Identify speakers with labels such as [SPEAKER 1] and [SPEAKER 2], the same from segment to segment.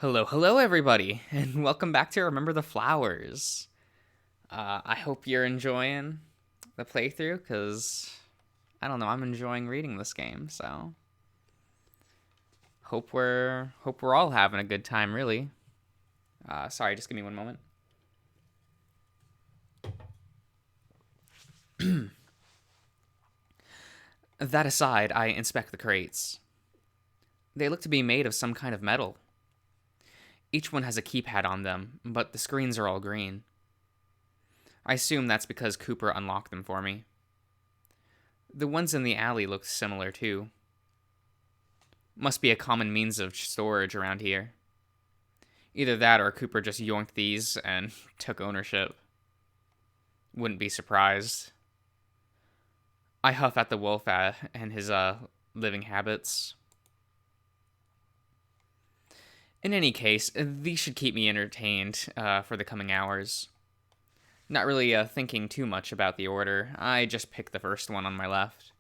[SPEAKER 1] Hello, hello, everybody, and welcome back to Remember the Flowers. I hope you're enjoying the playthrough, because I don't know, I'm enjoying reading this game. So hope we're all having a good time. Really. Sorry, just give me one moment. That aside, I inspect the crates. They look to be made of some kind of metal. Each one has a keypad on them, but the screens are all green. I assume that's because Cooper unlocked them for me. The ones in the alley look similar too. Must be a common means of storage around here. Either that or Cooper just yoinked these and took ownership. Wouldn't be surprised. I huff at the wolf and his living habits. In any case, these should keep me entertained for the coming hours. Not really thinking too much about the order. I just picked the first one on my left.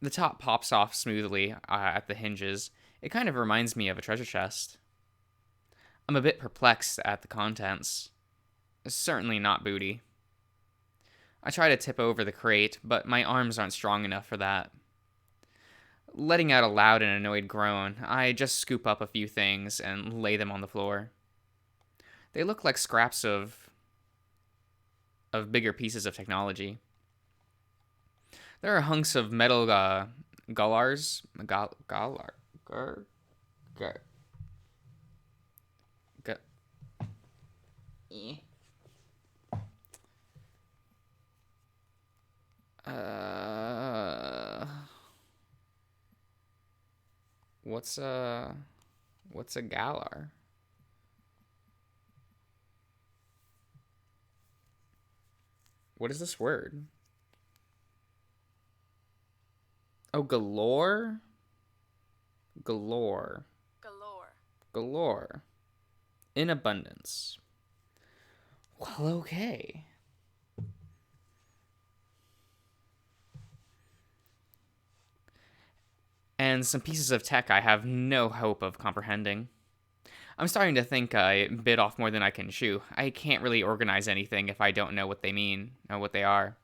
[SPEAKER 1] The top pops off smoothly at the hinges. It kind of reminds me of a treasure chest. I'm a bit perplexed at the contents. Certainly not booty. I try to tip over the crate, but my arms aren't strong enough for that. Letting out a loud and annoyed groan, I just scoop up a few things and lay them on the floor. They look like scraps of bigger pieces of technology. There are hunks of metal gullars, gallar, gar, gar, gar, eh. Uh, what's a galar? What is this word? Oh, galore? Galore.
[SPEAKER 2] Galore.
[SPEAKER 1] Galore. In abundance. Well, okay. And some pieces of tech I have no hope of comprehending. I'm starting to think I bit off more than I can chew. I can't really organize anything if I don't know what they mean or what they are.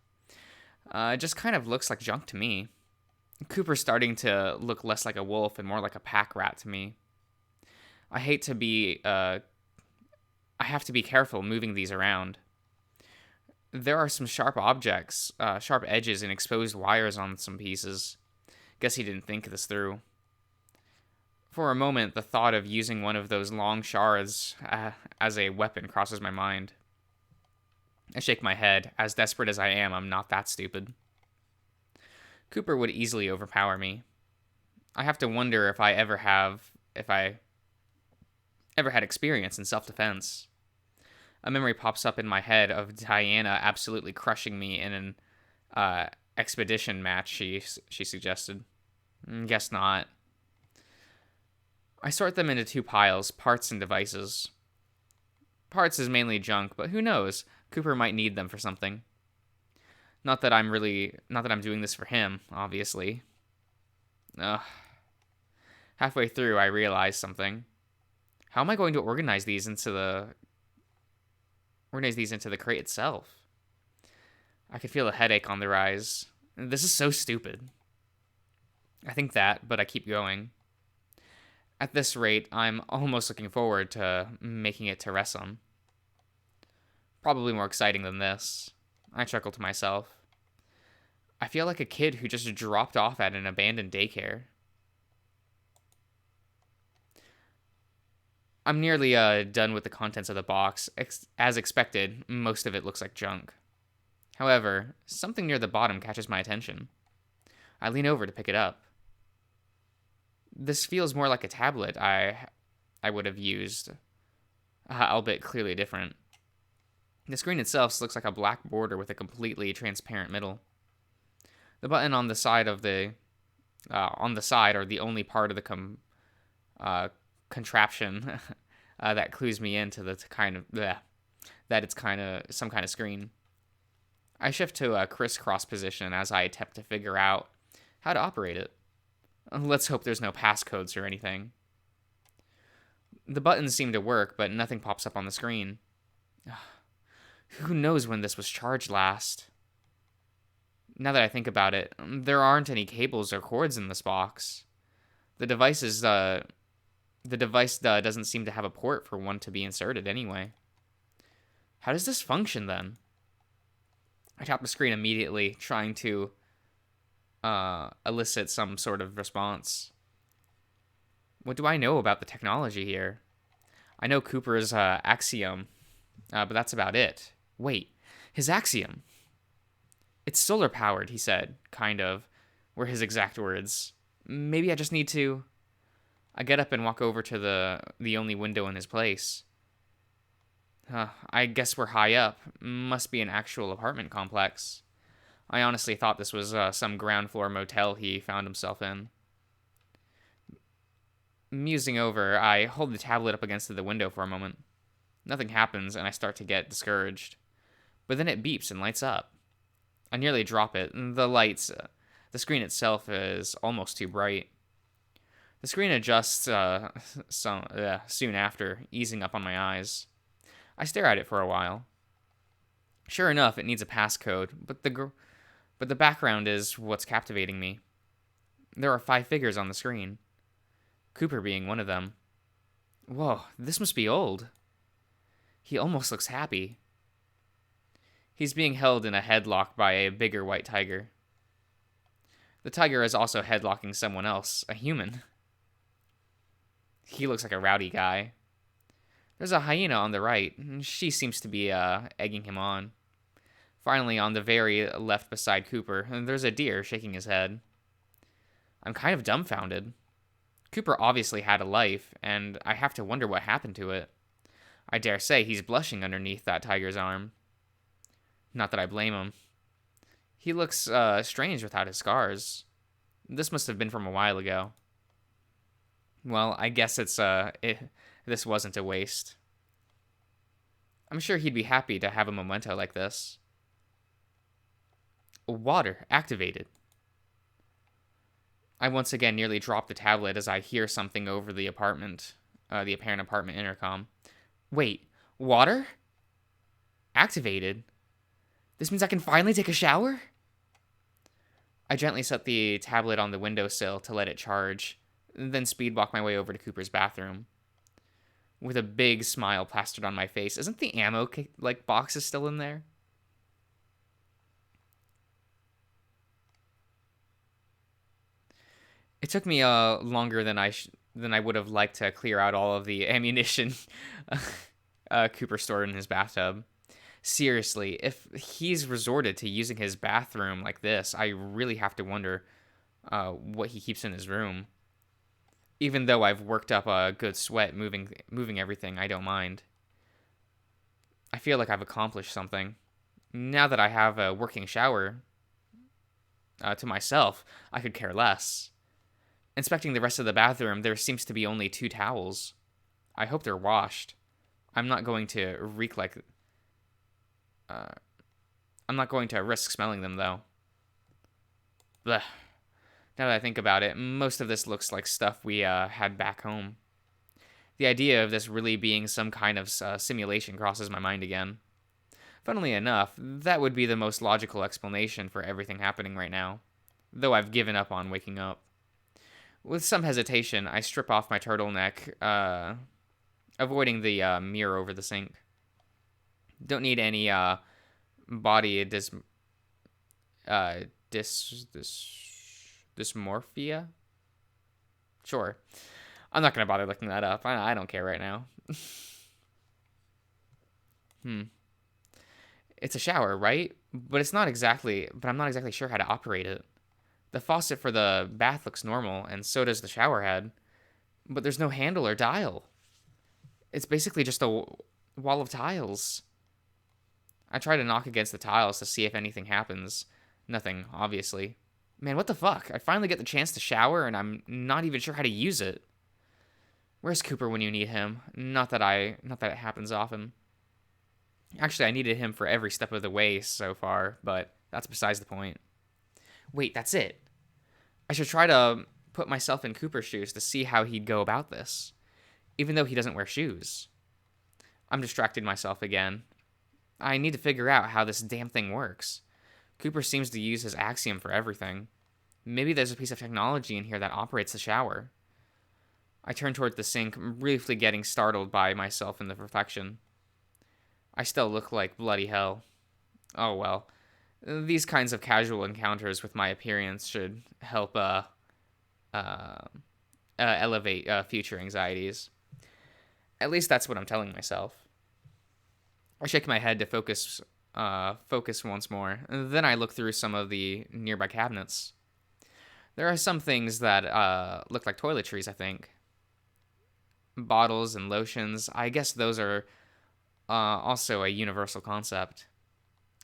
[SPEAKER 1] It just kind of looks like junk to me. Cooper's starting to look less like a wolf and more like a pack rat to me. I hate to be, I have to be careful moving these around. There are some sharp objects, sharp edges and exposed wires on some pieces. Guess he didn't think this through. For a moment, the thought of using one of those long shards as a weapon crosses my mind. I shake my head. As desperate as I am, I'm not that stupid. Cooper would easily overpower me. I have to wonder if I ever had experience in self-defense. A memory pops up in my head of Diana absolutely crushing me in an expedition match. She suggested. Guess not. I sort them into two piles: parts and devices. Parts is mainly junk, but who knows? Cooper might need them for something. Not that I'm doing this for him, obviously. Ugh. Halfway through, I realize something. How am I going to organize these into the crate itself? I could feel a headache on the rise. This is so stupid. I think that, but I keep going. At this rate, I'm almost looking forward to making it to Resum. Probably more exciting than this. I chuckle to myself. I feel like a kid who just dropped off at an abandoned daycare. I'm nearly done with the contents of the box. As expected, most of it looks like junk. However, something near the bottom catches my attention. I lean over to pick it up. This feels more like a tablet I would have used, albeit clearly different. The screen itself looks like a black border with a completely transparent middle. The button on the side are the only part of the contraption that clues me into the kind of that it's kind of some kind of screen. I shift to a crisscross position as I attempt to figure out how to operate it. Let's hope there's no passcodes or anything. The buttons seem to work, but nothing pops up on the screen. Who knows when this was charged last? Now that I think about it, there aren't any cables or cords in this box. The device doesn't seem to have a port for one to be inserted anyway. How does this function then? I tap the screen immediately, trying to elicit some sort of response. What do I know about the technology here? I know Cooper's axiom, but that's about it. Wait, his axiom. It's solar powered, he said, kind of, were his exact words. Maybe I just need to... I get up and walk over to the only window in his place. I guess we're high up. Must be an actual apartment complex. I honestly thought this was some ground floor motel he found himself in. Musing over, I hold the tablet up against the window for a moment. Nothing happens, and I start to get discouraged. But then it beeps and lights up. I nearly drop it. The screen itself is almost too bright. The screen adjusts soon after, easing up on my eyes. I stare at it for a while. Sure enough, it needs a passcode, but the background is what's captivating me. There are 5 figures on the screen, Cooper being one of them. Whoa, this must be old. He almost looks happy. He's being held in a headlock by a bigger white tiger. The tiger is also headlocking someone else, a human. He looks like a rowdy guy. There's a hyena on the right. She seems to be egging him on. Finally, on the very left beside Cooper, there's a deer shaking his head. I'm kind of dumbfounded. Cooper obviously had a life, and I have to wonder what happened to it. I dare say he's blushing underneath that tiger's arm. Not that I blame him. He looks strange without his scars. This must have been from a while ago. Well, I guess this wasn't a waste. I'm sure he'd be happy to have a memento like this. Water activated. I once again nearly drop the tablet as I hear something over the apparent apartment intercom. Wait, water? Activated? This means I can finally take a shower? I gently set the tablet on the windowsill to let it charge, then speed walk my way over to Cooper's bathroom. With a big smile plastered on my face. Isn't the ammo boxes still in there? It took me longer than I would have liked to clear out all of the ammunition Cooper stored in his bathtub. Seriously, if he's resorted to using his bathroom like this, I really have to wonder what he keeps in his room. Even though I've worked up a good sweat moving everything, I don't mind. I feel like I've accomplished something. Now that I have a working shower to myself, I could care less. Inspecting the rest of the bathroom, there seems to be only 2 towels. I hope they're washed. I'm not going to risk smelling them, though. Blech. Now that I think about it, most of this looks like stuff we had back home. The idea of this really being some kind of simulation crosses my mind again. Funnily enough, that would be the most logical explanation for everything happening right now, though I've given up on waking up. With some hesitation, I strip off my turtleneck, avoiding the mirror over the sink. Don't need any body dysmorphia? Sure. I'm not going to bother looking that up. I don't care right now. It's a shower, right? But I'm not exactly sure how to operate it. The faucet for the bath looks normal, and so does the shower head. But there's no handle or dial. It's basically just a wall of tiles. I try to knock against the tiles to see if anything happens. Nothing, obviously. Man, what the fuck? I finally get the chance to shower, and I'm not even sure how to use it. Where's Cooper when you need him? Not that it happens often. Actually, I needed him for every step of the way so far, but that's besides the point. Wait, that's it. I should try to put myself in Cooper's shoes to see how he'd go about this. even though he doesn't wear shoes. I'm distracting myself again. I need to figure out how this damn thing works. Cooper seems to use his axiom for everything. Maybe there's a piece of technology in here that operates the shower. I turn toward the sink, briefly getting startled by myself in the reflection. I still look like bloody hell. Oh well. These kinds of casual encounters with my appearance should help elevate future anxieties. At least that's what I'm telling myself. I shake my head to focus once more. Then I look through some of the nearby cabinets. There are some things that look like toiletries, I think. Bottles and lotions. I guess those are also a universal concept.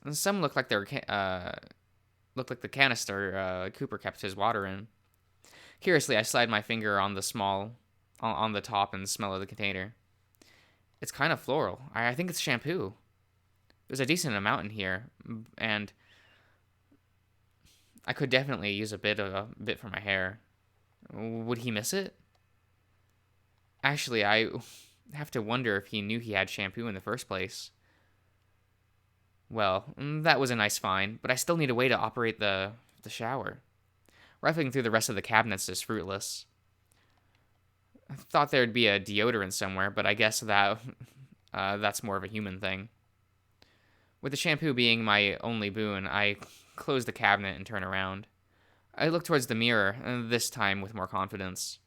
[SPEAKER 1] And some look like look like the canister Cooper kept his water in. Curiously, I slide my finger on on the top and smell of the container. It's kind of floral. I think it's shampoo. There's a decent amount in here, and I could definitely use a bit for my hair. Would he miss it? Actually, I have to wonder if he knew he had shampoo in the first place. Well, that was a nice find, but I still need a way to operate the shower. Rifling through the rest of the cabinets is fruitless. I thought there'd be a deodorant somewhere, but I guess that's more of a human thing. With the shampoo being my only boon, I close the cabinet and turn around. I look towards the mirror, this time with more confidence.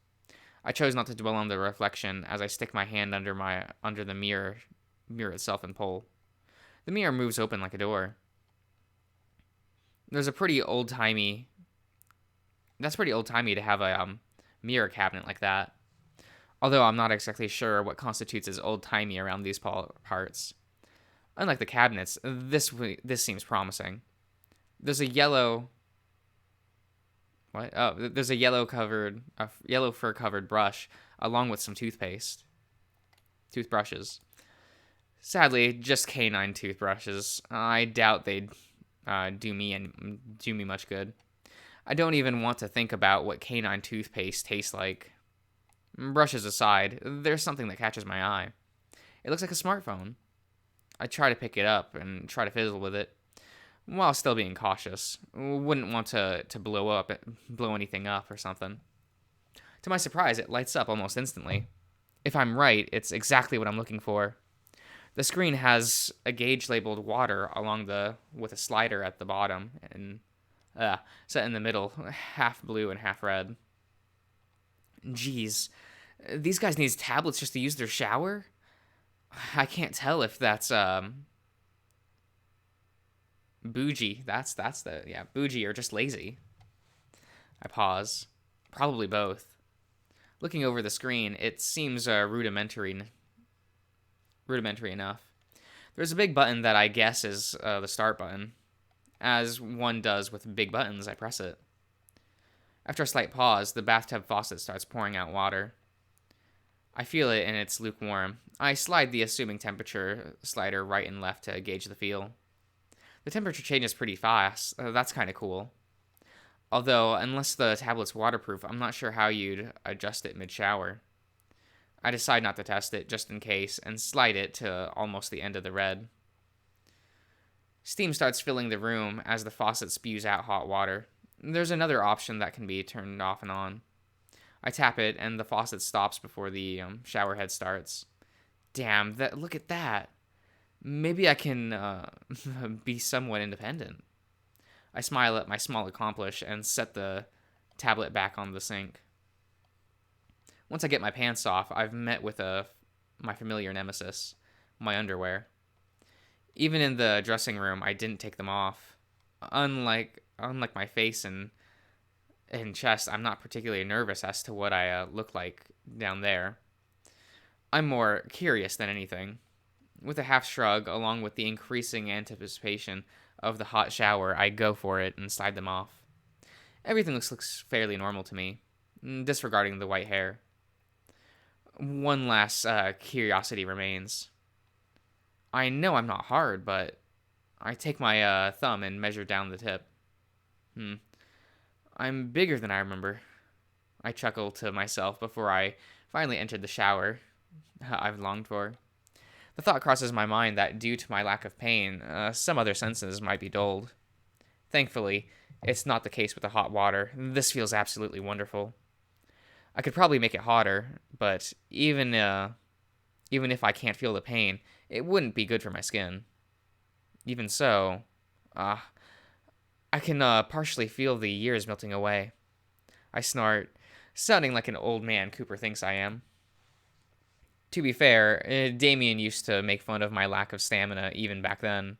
[SPEAKER 1] I chose not to dwell on the reflection as I stick my hand under the mirror itself and pull. The mirror moves open like a door. That's pretty old timey to have a mirror cabinet like that. Although I'm not exactly sure what constitutes as old timey around these parts. Unlike the cabinets, this seems promising. There's a yellow. What? Oh, there's a yellow fur covered brush along with some toothbrushes. Sadly, just canine toothbrushes. I doubt they'd do me much good. I don't even want to think about what canine toothpaste tastes like. Brushes aside, there's something that catches my eye. It looks like a smartphone. I try to pick it up and try to fiddle with it, while still being cautious. Wouldn't want to blow anything up or something. To my surprise, it lights up almost instantly. If I'm right, it's exactly what I'm looking for. The screen has a gauge labeled water with a slider at the bottom and set in the middle, half blue and half red. Jeez, these guys need tablets just to use their shower? I can't tell if that's bougie. That's bougie or just lazy. I pause. Probably both. Looking over the screen, it seems rudimentary enough. There's a big button that I guess is the start button. As one does with big buttons, I press it. After a slight pause, the bathtub faucet starts pouring out water. I feel it and it's lukewarm. I slide the assuming temperature slider right and left to gauge the feel. The temperature changes pretty fast. That's kind of cool. Although, unless the tablet's waterproof, I'm not sure how you'd adjust it mid-shower. I decide not to test it, just in case, and slide it to almost the end of the red. Steam starts filling the room as the faucet spews out hot water. There's another option that can be turned off and on. I tap it, and the faucet stops before the shower head starts. Damn, look at that. Maybe I can be somewhat independent. I smile at my small accomplish and set the tablet back on the sink. Once I get my pants off, I've met with my familiar nemesis, my underwear. Even in the dressing room, I didn't take them off. Unlike my face and chest, I'm not particularly nervous as to what I look like down there. I'm more curious than anything. With a half shrug, along with the increasing anticipation of the hot shower, I go for it and slide them off. Everything looks fairly normal to me, disregarding the white hair. One last curiosity remains. I know I'm not hard, but I take my thumb and measure down the tip. I'm bigger than I remember. I chuckled to myself before I finally entered the shower I've longed for. The thought crosses my mind that due to my lack of pain, some other senses might be dulled. Thankfully, it's not the case with the hot water. This feels absolutely wonderful. I could probably make it hotter, but even if I can't feel the pain, it wouldn't be good for my skin. Even so, uh, I can partially feel the years melting away. I snort, sounding like an old man Cooper thinks I am. To be fair, Damien used to make fun of my lack of stamina even back then.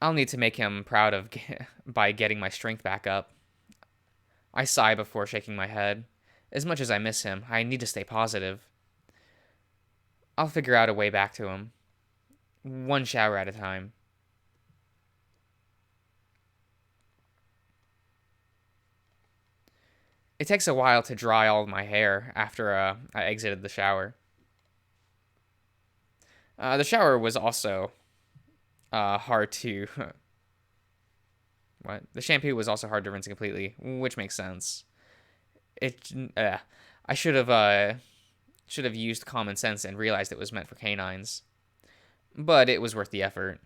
[SPEAKER 1] I'll need to make him proud of by getting my strength back up. I sigh before shaking my head. As much as I miss him, I need to stay positive. I'll figure out a way back to him. One shower at a time. It takes a while to dry all of my hair after I exited the shower. The shower was also hard to. What? The shampoo was also hard to rinse completely, which makes sense. It. I should have used common sense and realized it was meant for canines. But it was worth the effort.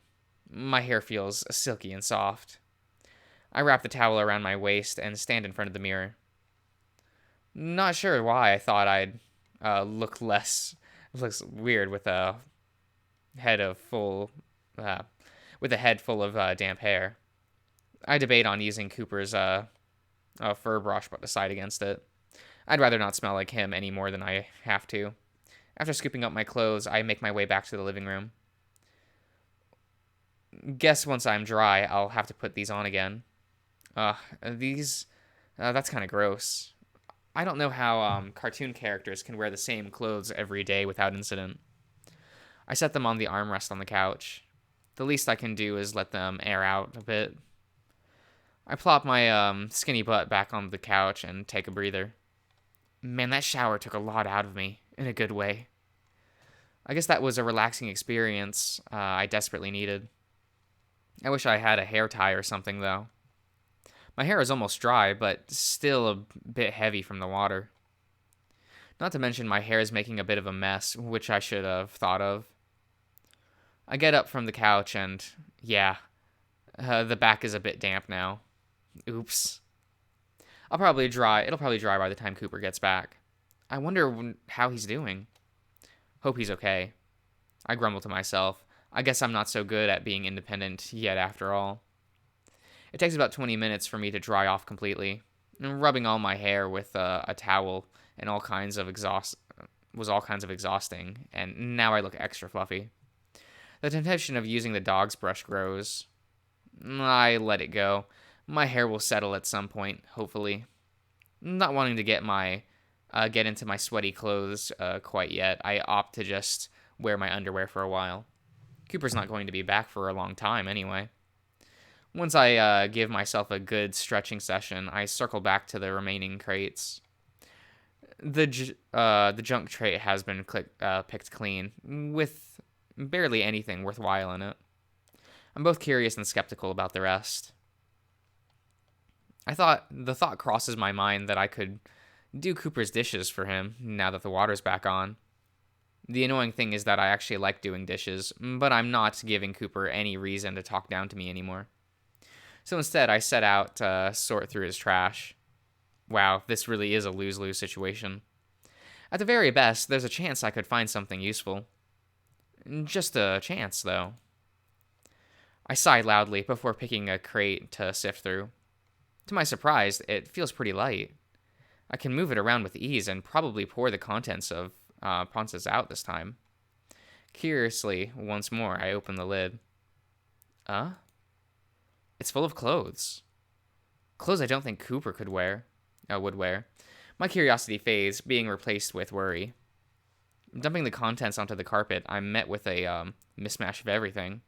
[SPEAKER 1] My hair feels silky and soft. I wrap the towel around my waist and stand in front of the mirror. Not sure why I thought I'd look looks weird with a head of full with a head full of damp hair. I debate on using Cooper's fur brush, but decide against it. I'd rather not smell like him any more than I have to. After scooping up my clothes, I make my way back to the living room. Guess once I'm dry, I'll have to put these on again. These, that's kind of gross. I don't know how cartoon characters can wear the same clothes every day without incident. I set them on the armrest on the couch. The least I can do is let them air out a bit. I plop my skinny butt back on the couch and take a breather. Man, that shower took a lot out of me, in a good way. I guess that was a relaxing experience I desperately needed. I wish I had a hair tie or something, though. My hair is almost dry, but still a bit heavy from the water. Not to mention my hair is making a bit of a mess, which I should have thought of. I get up from the couch and, yeah, the back is a bit damp now. Oops. It'll probably dry by the time Cooper gets back. I wonder how he's doing. Hope he's okay. I grumble to myself. I guess I'm not so good at being independent yet after all. It takes about 20 minutes for me to dry off completely. Rubbing all my hair with a towel and all kinds of exhausting, and now I look extra fluffy. The temptation of using the dog's brush grows. I let it go. My hair will settle at some point, hopefully. Not wanting to get into my sweaty clothes quite yet, I opt to just wear my underwear for a while. Cooper's not going to be back for a long time anyway. Once I give myself a good stretching session, I circle back to the remaining crates. The junk crate has been picked clean, with barely anything worthwhile in it. I'm both curious and skeptical about the rest. The thought crosses my mind that I could do Cooper's dishes for him now that the water's back on. The annoying thing is that I actually like doing dishes, but I'm not giving Cooper any reason to talk down to me anymore. So instead, I set out to sort through his trash. Wow, this really is a lose-lose situation. At the very best, there's a chance I could find something useful. Just a chance, though. I sigh loudly before picking a crate to sift through. To my surprise, it feels pretty light. I can move it around with ease and probably pour the contents out this time. Curiously, once more, I open the lid. It's full of clothes. Clothes I don't think Cooper would wear. My curiosity fades, being replaced with worry. Dumping the contents onto the carpet, I'm met with a mismatch of everything.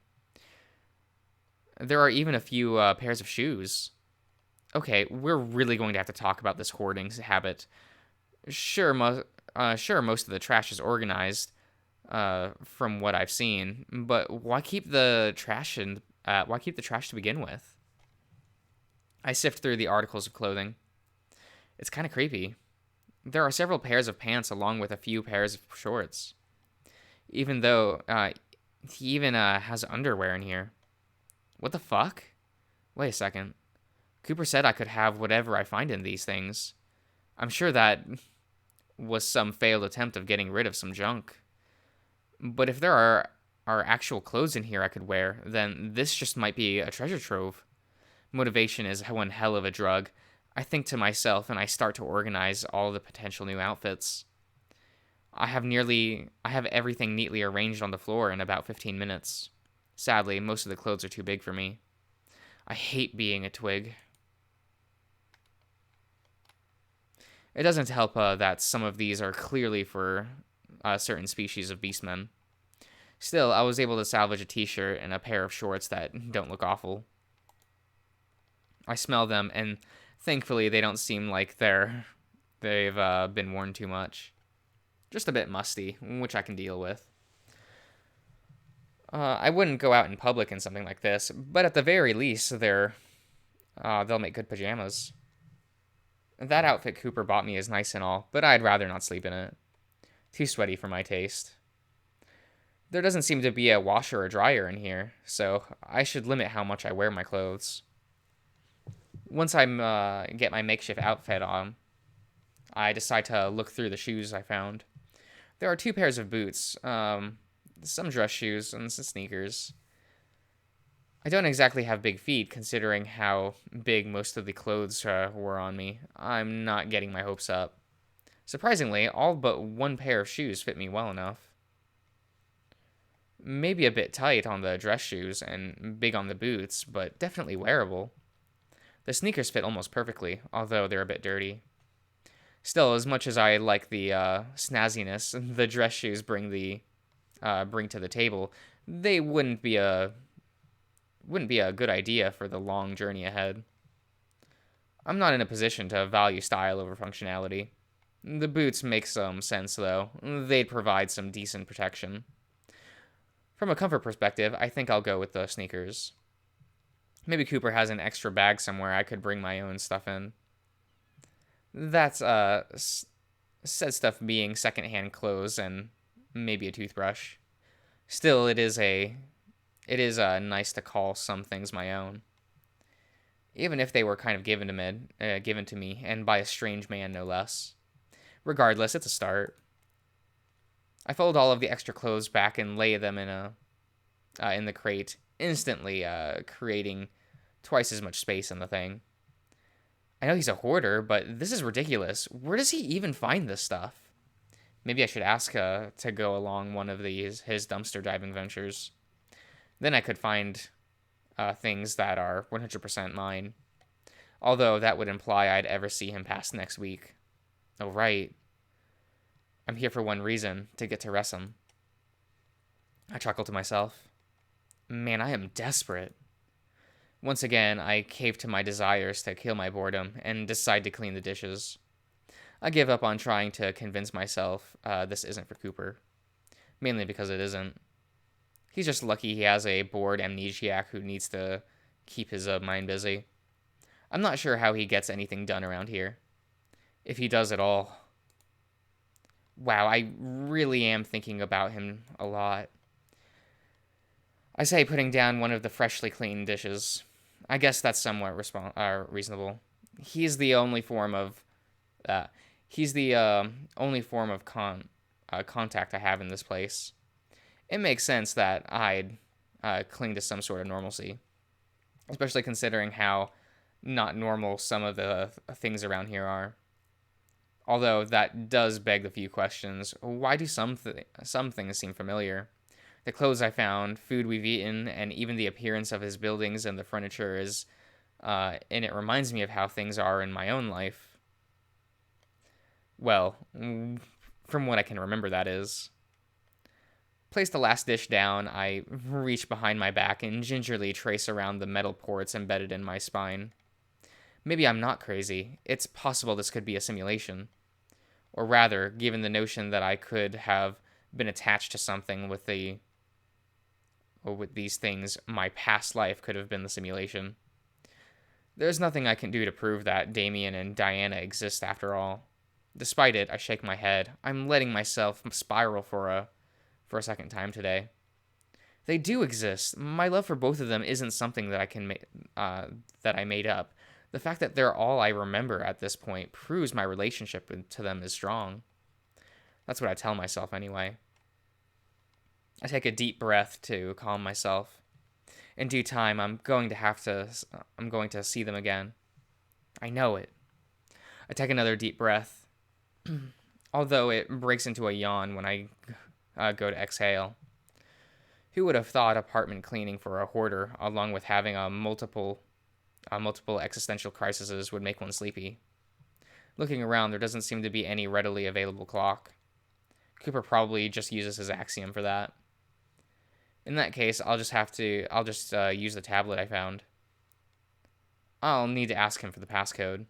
[SPEAKER 1] There are even a few pairs of shoes. Okay, we're really going to have to talk about this hoarding habit. Sure, most of the trash is organized, from what I've seen, but why keep the trash to begin with? I sift through the articles of clothing. It's kind of creepy. There are several pairs of pants along with a few pairs of shorts. Even though he even has underwear in here. What the fuck? Wait a second. Cooper said I could have whatever I find in these things. I'm sure that was some failed attempt of getting rid of some junk. But if there are actual clothes in here I could wear, then this just might be a treasure trove. Motivation is one hell of a drug. I think to myself and I start to organize all the potential new outfits. I have everything neatly arranged on the floor in about 15 minutes. Sadly, most of the clothes are too big for me. I hate being a twig. It doesn't help that some of these are clearly for certain species of beastmen. Still, I was able to salvage a t-shirt and a pair of shorts that don't look awful. I smell them, and thankfully they don't seem like they've been worn too much. Just a bit musty, which I can deal with. I wouldn't go out in public in something like this, but at the very least, they'll make good pajamas. That outfit Cooper bought me is nice and all, but I'd rather not sleep in it. Too sweaty for my taste. There doesn't seem to be a washer or dryer in here, so I should limit how much I wear my clothes. Once I get my makeshift outfit on, I decide to look through the shoes I found. There are 2 pairs of boots, some dress shoes, and some sneakers. I don't exactly have big feet, considering how big most of the clothes were on me. I'm not getting my hopes up. Surprisingly, all but 1 pair of shoes fit me well enough. Maybe a bit tight on the dress shoes and big on the boots, but definitely wearable. The sneakers fit almost perfectly, although they're a bit dirty. Still, as much as I like the snazziness the dress shoes bring to the table, they wouldn't be a good idea for the long journey ahead. I'm not in a position to value style over functionality. The boots make some sense, though. They'd provide some decent protection. From a comfort perspective, I think I'll go with the sneakers. Maybe Cooper has an extra bag somewhere I could bring my own stuff in. That's said stuff being secondhand clothes and maybe a toothbrush. Still, it is nice to call some things my own, even if they were kind of given to me, and by a strange man no less. Regardless, it's a start. I fold all of the extra clothes back and lay them in the crate, instantly creating twice as much space in the thing. I know he's a hoarder, but this is ridiculous. Where does he even find this stuff? Maybe I should ask to go along one of his dumpster diving ventures. Then I could find things that are 100% mine. Although that would imply I'd ever see him past next week. Oh, right. I'm here for one reason, to get to Ressam. I chuckle to myself. Man, I am desperate. Once again, I cave to my desires to kill my boredom and decide to clean the dishes. I give up on trying to convince myself this isn't for Cooper. Mainly because it isn't. He's just lucky he has a bored amnesiac who needs to keep his mind busy. I'm not sure how he gets anything done around here. If he does at all. Wow, I really am thinking about him a lot. I say putting down one of the freshly cleaned dishes. I guess that's somewhat reasonable. He's the only form of contact I have in this place. It makes sense that I'd cling to some sort of normalcy, especially considering how not normal some of the things around here are. Although that does beg the few questions. Why do some things seem familiar? The clothes I found, food we've eaten, and even the appearance of his buildings and the furniture and it reminds me of how things are in my own life. Well, from what I can remember, that is. Place the last dish down, I reach behind my back and gingerly trace around the metal ports embedded in my spine. Maybe I'm not crazy. It's possible this could be a simulation. Or rather, given the notion that I could have been attached to something with these things, my past life could have been the simulation. There's nothing I can do to prove that Damien and Diana exist after all. Despite it, I shake my head. I'm letting myself spiral for a second time today. They do exist. My love for both of them isn't something that that I made up. The fact that they're all I remember at this point proves my relationship to them is strong. That's what I tell myself anyway. I take a deep breath to calm myself. In due time, I'm going to see them again. I know it. I take another deep breath, although it breaks into a yawn when I go to exhale. Who would have thought apartment cleaning for a hoarder, along with having multiple existential crises, would make one sleepy? Looking around, there doesn't seem to be any readily available clock. Cooper probably just uses his axiom for that. In that case, I'll just use the tablet I found. I'll need to ask him for the passcode.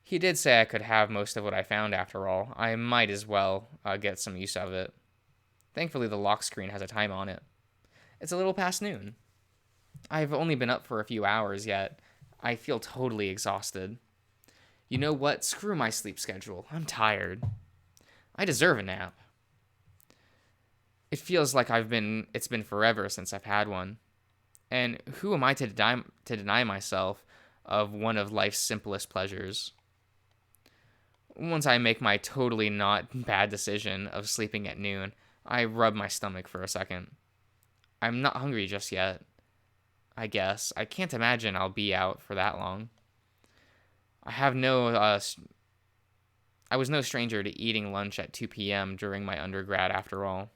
[SPEAKER 1] He did say I could have most of what I found after all. I might as well get some use out of it. Thankfully, the lock screen has a time on it. It's a little past noon. I've only been up for a few hours, yet I feel totally exhausted. You know what? Screw my sleep schedule. I'm tired. I deserve a nap. It feels like it's been forever since I've had one. And who am I to deny myself of one of life's simplest pleasures? Once I make my totally not bad decision of sleeping at noon, I rub my stomach for a second. I'm not hungry just yet. I guess. I can't imagine I'll be out for that long. I was no stranger to eating lunch at 2 p.m. during my undergrad after all.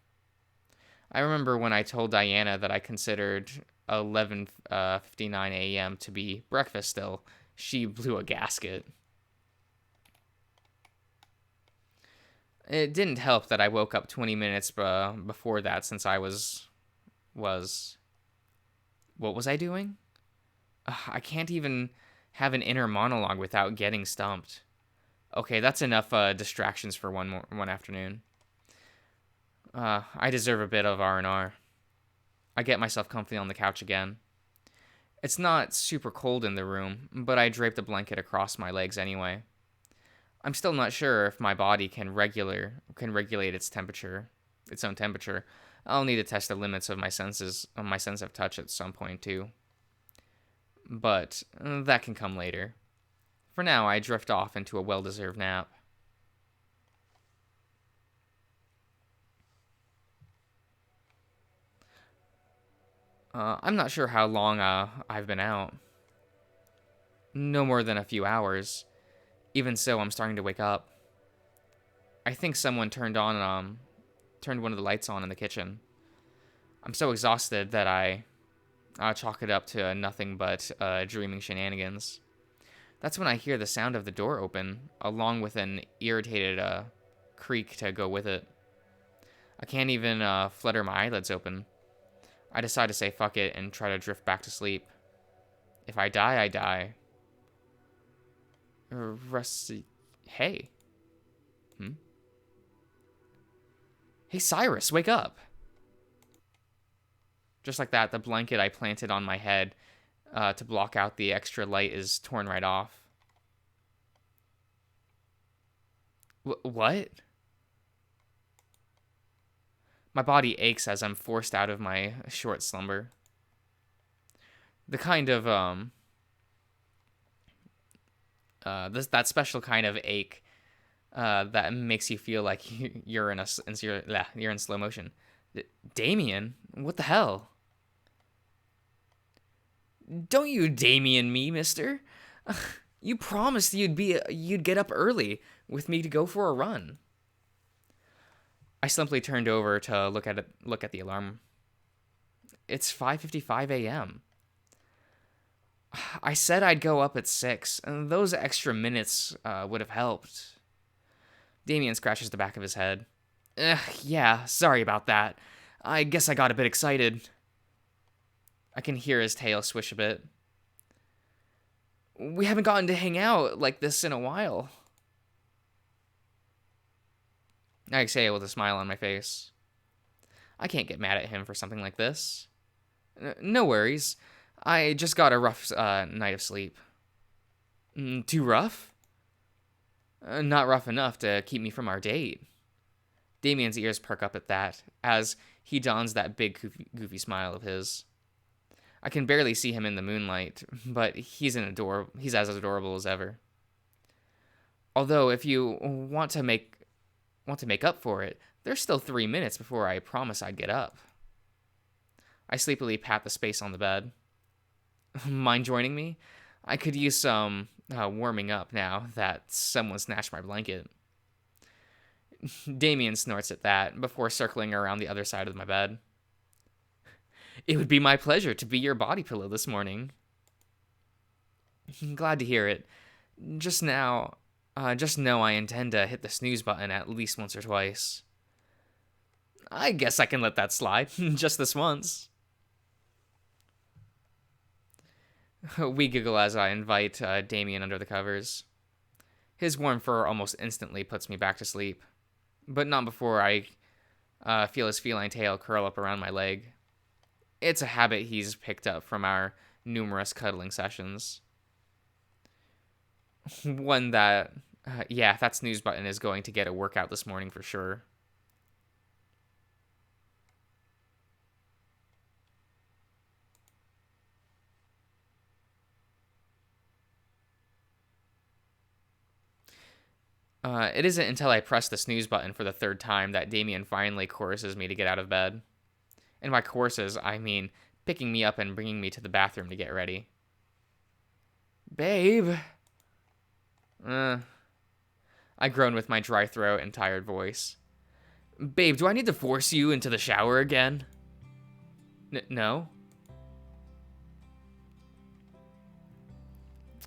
[SPEAKER 1] I remember when I told Diana that I considered 11:59 a.m. to be breakfast still, she blew a gasket. It didn't help that I woke up 20 minutes before that since I was... What was I doing? I can't even have an inner monologue without getting stumped. Okay, that's enough distractions for one afternoon. I deserve a bit of R&R. I get myself comfy on the couch again. It's not super cold in the room, but I draped a blanket across my legs anyway. I'm still not sure if my body can regulate its own temperature. I'll need to test the limits of my sense of touch at some point too. But that can come later. For now, I drift off into a well-deserved nap. I'm not sure how long I've been out. No more than a few hours. Even so, I'm starting to wake up. I think someone turned one of the lights on in the kitchen. I'm so exhausted that I chalk it up to nothing but dreaming shenanigans. That's when I hear the sound of the door open, along with an irritated creak to go with it. I can't even flutter my eyelids open. I decide to say fuck it and try to drift back to sleep. If I die, I die. Rusty... Hey. Hey, Cyrus, wake up. Just like that, the blanket I planted on my head to block out the extra light is torn right off. What? My body aches as I'm forced out of my short slumber. The kind of that special kind of ache that makes you feel like you're in slow motion. Damien, what the hell? Don't you Damien me, mister. You promised you'd get up early with me to go for a run. I simply turned over to look at the alarm. It's 5:55 a.m. I said I'd go up at 6, and those extra minutes would have helped. Damien scratches the back of his head. Yeah, sorry about that. I guess I got a bit excited. I can hear his tail swish a bit. We haven't gotten to hang out like this in a while. I exhale with a smile on my face. I can't get mad at him for something like this. No worries. I just got a rough night of sleep. Too rough? Not rough enough to keep me from our date. Damien's ears perk up at that, as he dons that big goofy smile of his. I can barely see him in the moonlight, but he's as adorable as ever. Although, if you want to make up for it, there's still 3 minutes before I promise I'd get up. I sleepily pat the space on the bed. Mind joining me? I could use some warming up now that someone snatched my blanket. Damien snorts at that before circling around the other side of my bed. It would be my pleasure to be your body pillow this morning. Glad to hear it. Just know I intend to hit the snooze button at least once or twice. I guess I can let that slide, just this once. We giggle as I invite Damien under the covers. His warm fur almost instantly puts me back to sleep, but not before I feel his feline tail curl up around my leg. It's a habit he's picked up from our numerous cuddling sessions. One that, that snooze button is going to get a workout this morning for sure. It isn't until I press the snooze button for the third time that Damien finally coerces me to get out of bed. And by coerces, I mean picking me up and bringing me to the bathroom to get ready. Babe. I groan with my dry throat and tired voice. Babe, do I need to force you into the shower again? No.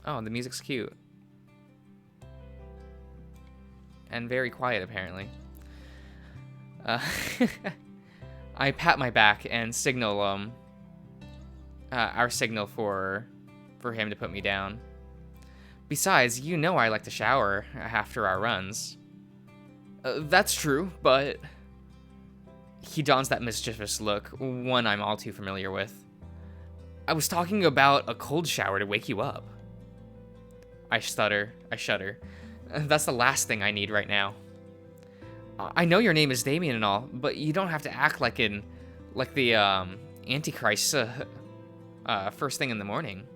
[SPEAKER 1] Oh, the music's cute. And very quiet, apparently. I pat my back and signal our signal for him to put me down. Besides, you know I like to shower after our runs. That's true, but... He dons that mischievous look, one I'm all too familiar with. I was talking about a cold shower to wake you up. I shudder. That's the last thing I need right now. I know your name is Damien and all, but you don't have to act like the Antichrist first thing in the morning.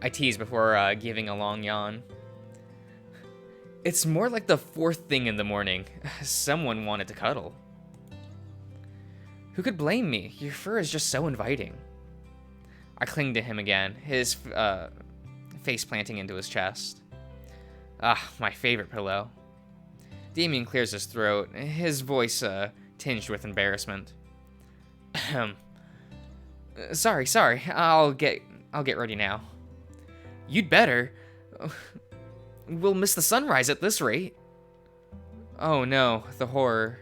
[SPEAKER 1] I tease before giving a long yawn. It's more like the fourth thing in the morning. Someone wanted to cuddle. Who could blame me? Your fur is just so inviting. I cling to him again, his face planting into his chest. My favorite pillow. Damien clears his throat, his voice tinged with embarrassment. Sorry. I'll get ready now. You'd better. We'll miss the sunrise at this rate. Oh no, the horror.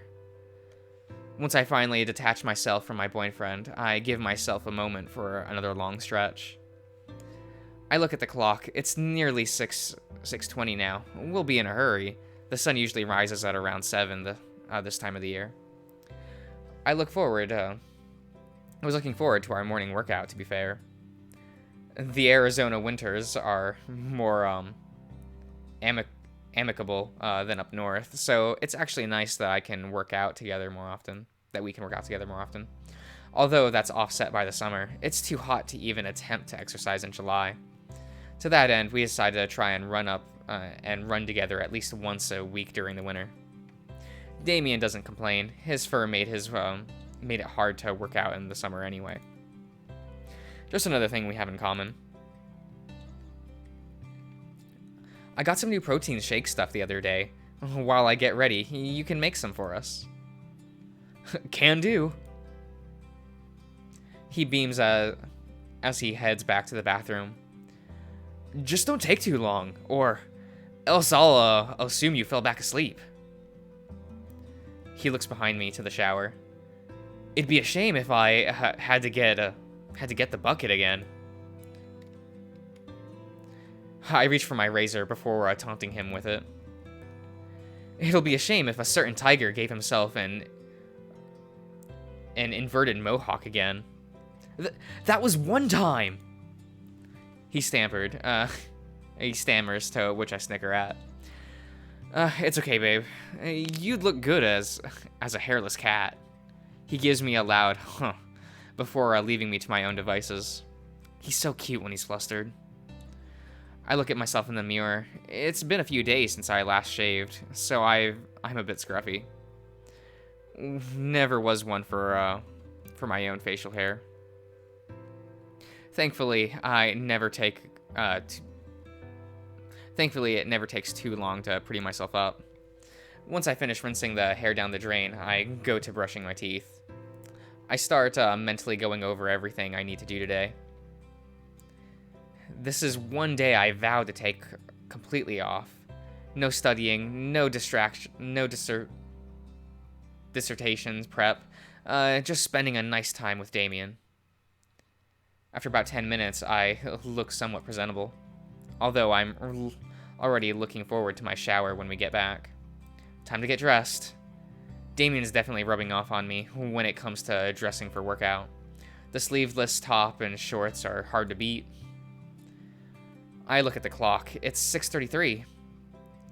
[SPEAKER 1] Once I finally detach myself from my boyfriend, I give myself a moment for another long stretch. I look at the clock. It's nearly 6:20 now. We'll be in a hurry. The sun usually rises at around 7 this time of the year. I was looking forward to our morning workout, to be fair. The Arizona winters are more amicable than up north, so it's actually nice that we can work out together more often. Although that's offset by the summer. It's too hot to even attempt to exercise in July. To that end, we decided to try and run together at least once a week during the winter. Damien doesn't complain. His fur made it hard to work out in the summer anyway. Just another thing we have in common. I got some new protein shake stuff the other day. While I get ready, you can make some for us. Can do. He beams as he heads back to the bathroom. Just don't take too long, or else I'll assume you fell back asleep. He looks behind me to the shower. It'd be a shame if I had to get the bucket again. I reach for my razor before taunting him with it. It'll be a shame if a certain tiger gave himself an inverted mohawk again. That was one time! He stammered. He stammers, to which I snicker at. It's okay, babe. You'd look good as a hairless cat. He gives me a loud huh before leaving me to my own devices. He's so cute when he's flustered. I look at myself in the mirror. It's been a few days since I last shaved, so I'm a bit scruffy. Never was one for my own facial hair. Thankfully, it never takes too long to pretty myself up. Once I finish rinsing the hair down the drain, I go to brushing my teeth. I start mentally going over everything I need to do today. This is one day I vowed to take completely off. No studying, no distraction, no dissertations, prep, just spending a nice time with Damien. After about 10 minutes, I look somewhat presentable, although I'm already looking forward to my shower when we get back. Time to get dressed. Damien's definitely rubbing off on me when it comes to dressing for workout. The sleeveless top and shorts are hard to beat. I look at the clock. It's 6:33.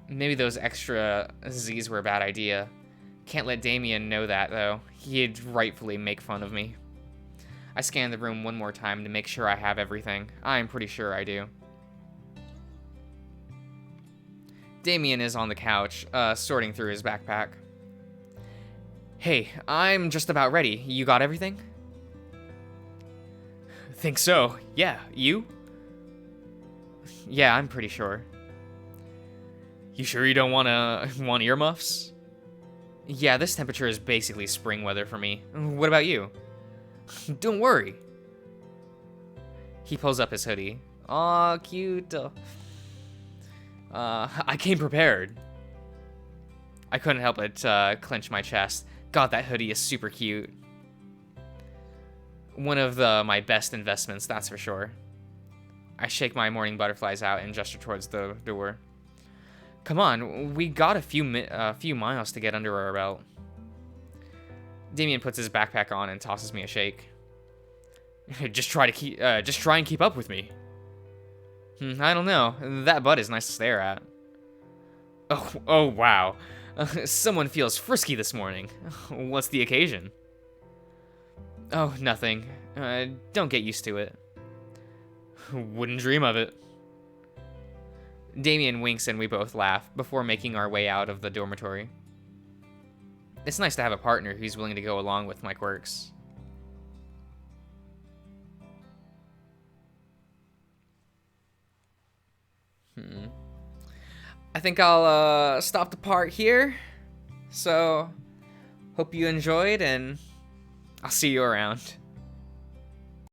[SPEAKER 1] Maybe those extra Z's were a bad idea. Can't let Damien know that, though. He'd rightfully make fun of me. I scan the room one more time to make sure I have everything. I'm pretty sure I do. Damien is on the couch, sorting through his backpack. Hey, I'm just about ready. You got everything? Think so. Yeah, you? Yeah, I'm pretty sure. You sure you don't want earmuffs? Yeah, this temperature is basically spring weather for me. What about you? Don't worry. He pulls up his hoodie. Aw, cute. I came prepared. I couldn't help but clench my chest. God, that hoodie is super cute. One of my best investments, that's for sure. I shake my morning butterflies out and gesture towards the door. Come on, we got a few miles to get under our belt. Damien puts his backpack on and tosses me a shake. Just try and keep up with me. I don't know. That butt is nice to stare at. Oh wow. Someone feels frisky this morning. What's the occasion? Oh, nothing. Don't get used to it. Wouldn't dream of it. Damien winks and we both laugh before making our way out of the dormitory. It's nice to have a partner who's willing to go along with my quirks. I think I'll stop the part here. So, hope you enjoyed and I'll see you around.